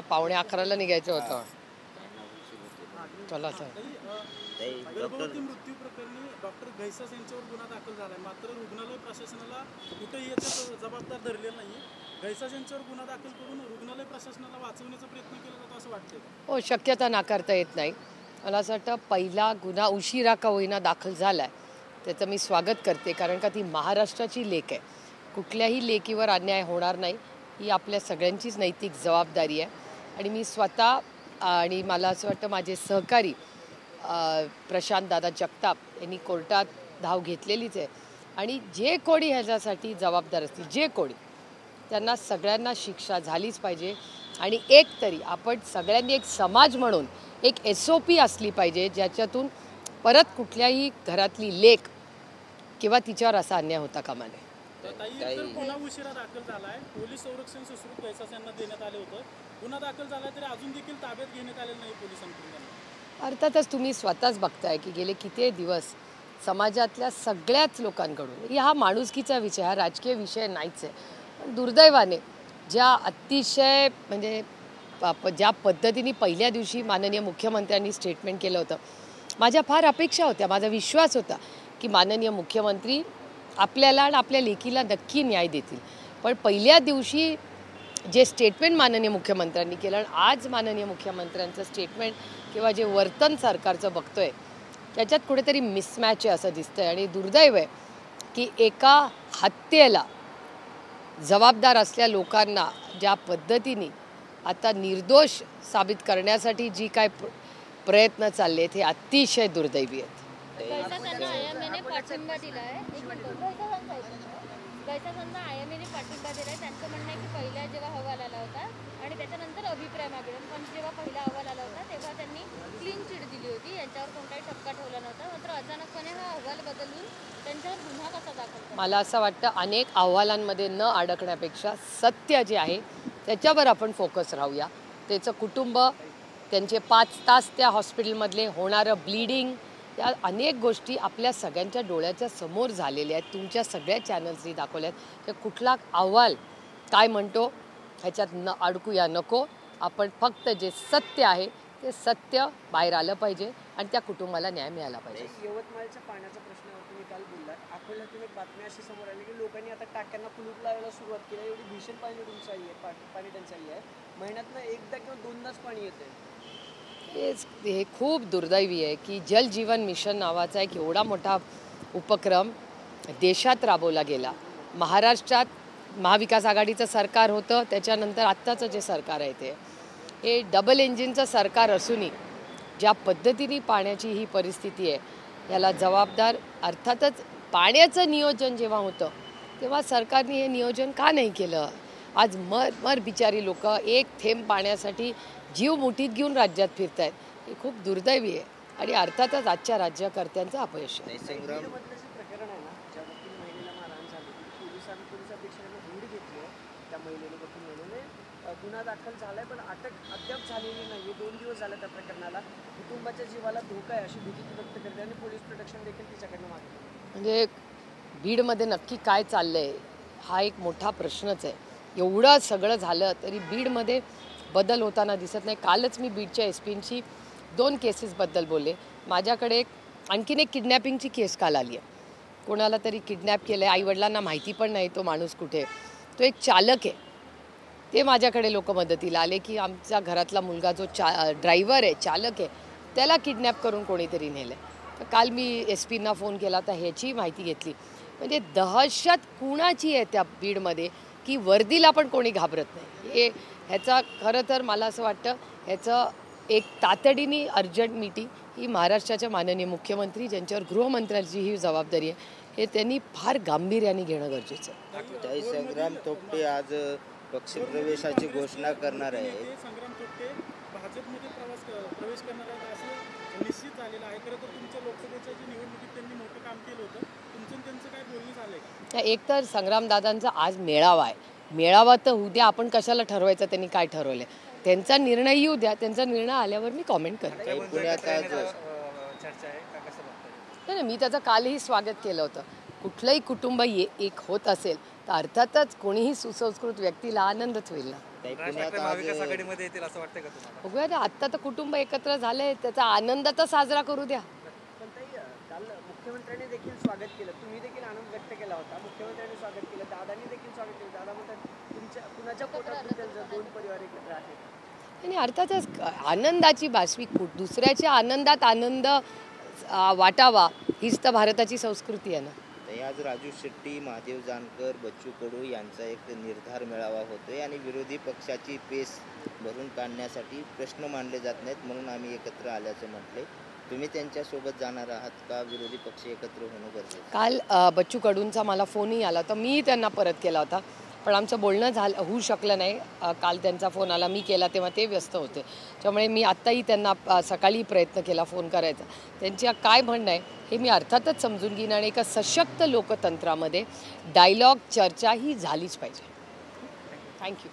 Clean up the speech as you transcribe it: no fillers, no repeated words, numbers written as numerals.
11:15 निघायचं होतं. चला सर. गर्भवती मृत्यू प्रकरणी डॉक्टर घैसास यांच्यावर गुन्हा दाखल झालाय, मात्र रुग्णालय प्रशासनाला कुठेही याचा जबाबदार धरलेला नाही. घैसास यांच्यावर गुन्हा दाखल करून रुग्णालय प्रशासनाला वाचवण्याचा प्रयत्न केला जातो असं वाटतंय? हो, शक्यता नाकारता येत नाही. मला असं वाटतं पहिला गुन्हा उशिरा का होईना दाखल झाला आहे त्याचं मी स्वागत करते, कारण का ती महाराष्ट्राची लेक आहे. कुठल्याही लेकीवर अन्याय होणार नाही ही आपल्या सगळ्यांचीच नैतिक जबाबदारी आहे. आणि मी स्वतः आणि मला असं वाटतं माझे सहकारी प्रशांत दादा जगताप यांनी कोर्टात धाव घेतलेलीच आहे. आणि जे कोणी ह्याच्यासाठी जबाबदार असतील, जे कोणी, त्यांना सगळ्यांना शिक्षा झालीच पाहिजे. आणि एक तरी आपण सगळ्यांनी एक समाज म्हणून एक SOP असली पाहिजे, ज्याच्यातून परत कुठल्याही घरातली लेक किंवा तिच्यावर असा अन्याय होता कामा नये. गुन्हा उशिरा दाखल झालाय, पोलीस संरक्षण सुश्रुत घैसास यांना देण्यात आले होतं. गुन्हा दाखल झालाय तरी अजून देखील ताब्यात घेण्यात आलेलं नाही पोलिसांकडून. अर्थातच तुम्ही स्वतःच बघताय की गेले किती दिवस समाजातल्या सगळ्याच लोकांकडून हा माणुसकीचा विषय, हा राजकीय विषय नाहीच आहे. पण दुर्दैवाने ज्या अतिशय म्हणजे ज्या पद्धतीने पहिल्या दिवशी माननीय मुख्यमंत्र्यांनी स्टेटमेंट केलं होतं, माझ्या फार अपेक्षा होत्या, माझा विश्वास होता की माननीय मुख्यमंत्री आपल्याला आणि आपल्या लेकीला नक्की न्याय देतील. पण पहिल्या दिवशी जे स्टेटमेंट माननीय मुख्यमंत्र्यांनी केलं आणि आज माननीय मुख्यमंत्र्यांचं स्टेटमेंट किंवा जे वर्तन सरकारचं बघतोय त्याच्यात कुठेतरी मिसमॅच आहे असं दिसतंय. आणि दुर्दैव आहे की एका हत्येला जबाबदार असलेल्या लोकांना ज्या पद्धतीने आता निर्दोष साबित करण्यासाठी जी काय प्रयत्न चालले ते अतिशय दुर्दैवी आहेत. पाठिंबा दिलाय. त्यांचं म्हणणं आहे की पहिला जेव्हा अहवाल आला होता आणि त्याच्यानंतर अभिप्राय मागला, पण जेव्हा पहिला अहवाल आला होता तेव्हा त्यांनी क्लीन चिट दिली होती, यांच्यावर कोणताही ठपका ठेवला नव्हता. मात्र अचानकपणे हा अहवाल बदलून त्यांच्यावर गुन्हा कसा दाखल? मला असं वाटतं अनेक अहवालांमध्ये न अडकण्यापेक्षा सत्य जे आहे त्याच्यावर आपण फोकस राहूया. त्याचं कुटुंब, त्यांचे 5 तास त्या हॉस्पिटलमधले होणारं ब्लिडिंग, त्या अनेक गोष्टी आपल्या सगळ्यांच्या डोळ्याच्या समोर झालेल्या आहेत. तुमच्या सगळ्या चॅनल्सनी दाखवल्या आहेत. तर कुठला अहवाल काय म्हणतो ह्याच्यात न अडकूया नको. आपण फक्त जे सत्य आहे ते सत्य बाहेर आलं पाहिजे आणि त्या कुटुंबाला न्याय मिळाला पाहिजे. यवतमाळच्या पाण्याचा प्रश्नावर तुम्ही काल बोललात. अकोल्यातून एक बातमी अशी समोर आली की लोकांनी आता टाक्यांना कुलूप लावायला सुरुवात केली. एवढी भीषण पाणी टंचाई आहे. महिन्यातनं एकदा किंवा दोनदाच पाणी येतं. हे खूप दुर्दैवी आहे की जल जीवन मिशन नावाचा एक एवढा मोठा उपक्रम देशात राबवला गेला. महाराष्ट्रात महाविकास आघाडीचं सरकार होतं, त्याच्यानंतर आत्ताचं जे सरकार आहे हे डबल इंजिनचं सरकार असूनही ज्या पद्धतीने पाण्याची ही परिस्थिती आहे याला जबाबदार अर्थातच पाण्याचं नियोजन जेव्हा होतं तेव्हा सरकारने हे नियोजन का नाही केलं. आज मर बिचारी लोक एक थेंब पाण्यासाठी जीव मुठीत घेऊन राज्यात फिरत आहेत. हे खूप दुर्दैवी आहे आणि अर्थातच आजच्या राज्यकर्त्यांचं अपयश आहे. प्रकरण आहे ना, ज्या महिलेला मारहाण झाली, पोलिसांपेक्षा हुंडी घेतली त्या महिलेने गुन्हा दाखल झालाय, पण अटक अद्याप झालेली नाही. 2 दिवस झाले त्या प्रकरणाला. कुटुंबाच्या जीवाला धोका आहे अशी भीती व्यक्त करते आणि पोलीस प्रोटेक्शन देखील तिच्याकडनं मागते. म्हणजे बीडमध्ये नक्की काय चाललंय हा एक मोठा प्रश्नच आहे. एवढं सगळं झालं तरी बीडमध्ये बदल होताना दिसत नाही. कालच मी बीडच्या SPंची 2 केसेसबद्दल बोलले. माझ्याकडे आणखीन एक किडनॅपिंगची केस काल आली आहे. कोणाला तरी किडनॅप केलं आहे, आईवडिलांना माहिती पण नाही तो माणूस कुठे. तो एक चालक आहे, ते माझ्याकडे लोक मदतीला आले की आमच्या घरातला मुलगा जो ड्रायव्हर आहे, चालक आहे, त्याला किडनॅप करून कोणीतरी नेलं आहे. तर काल मी SPंना फोन केला तर ह्याची माहिती घेतली. म्हणजे दहशत कुणाची आहे त्या बीडमध्ये की वर्दीला पण कोणी घाबरत नाही. ह्याचा खरं तर मला असं वाटतं ह्याचं एक तातडीने अर्जंट मीटिंग ही महाराष्ट्राच्या माननीय मुख्यमंत्री ज्यांच्यावर गृहमंत्र्यांची ही जबाबदारी आहे हे त्यांनी फार गांभीर्याने घेणं गरजेचं आहे. संग्राम थोपटे आज पक्षप्रवेशाची घोषणा करणार आहे. संग्राम थोपटे भाजपमध्ये प्रवेश करणार आहे असं निश्चित झालेलं आहे. खरं तर तुमच्या लोकसभेच्या जी निवडणुकीत त्यांनी मोठं काम केलं होतं, तुमचं त्यांचं काय बोलणं झालंय का? एक तर संग्रामदादांचा आज मेळावा आहे. मेळावा तर उद्या आपण कशाला ठरवायचं त्यांनी काय ठरवलं. त्यांचा निर्णय येऊ द्या. त्यांचा निर्णय आल्यावर मी कॉमेंट करेन. नाही, मी त्याचं कालही स्वागत केलं होतं. कुठलंही कुटुंब एक होत असेल तर अर्थातच कोणीही सुसंस्कृत व्यक्तीला आनंदच होईल ना. ताई, राज पुण्यात ठाकरे महाविकास आज आघाडीमध्ये येतील असं वाटतंय का तुम्हाला? बघूया ना, आत्ता तर कुटुंब एकत्र झालंय, त्याचा आनंद तर साजरा करू द्या. पण ताई काल मुख्यमंत्र्यांनी देखील स्वागत केलं, तुम्ही देखील आनंद व्यक्त केला होता, मुख्यमंत्र्यांनी स्वागत केलं, दादांनी देखील स्वागत केलं. दादा म्हणतात तुमच्या कुणाच्या पोटात दुखेल जर दोन परिवार एकत्र आहेत. आणि अर्थातच आनंदाची बासवी दुसऱ्याच्या आनंदात आनंद वाटावा हीच तर भारताची संस्कृती आहे ना. ताई, आज राजू शेट्टी, महादेव जानकर, बच्चू कडू यांचा एक निर्धार मेळावा होतोय आणि विरोधी पक्षाची पेस भरून काढण्यासाठी प्रश्न मांडले जात नाहीत म्हणून आम्ही एकत्र आल्याचं म्हटले. तुम्ही त्यांच्यासोबत जाणार आहात का? विरोधी पक्ष एकत्र होणं गरजेचं? काल बच्चू कडूंचा मला फोनही आला होता, मी त्यांना परत केला होता, पण आमचं बोलणं होऊ शकलं नाही. काल त्यांचा फोन आला, मी केला तेव्हा ते व्यस्त होते, त्यामुळे मी आत्ताही त्यांना सकाळी प्रयत्न केला फोन करायचा. त्यांच्या काय म्हणणं आहे हे मी अर्थातच समजून घेईन आणि एका सशक्त लोकतंत्रामध्ये डायलॉग चर्चा ही झालीच पाहिजे. थँक्यू.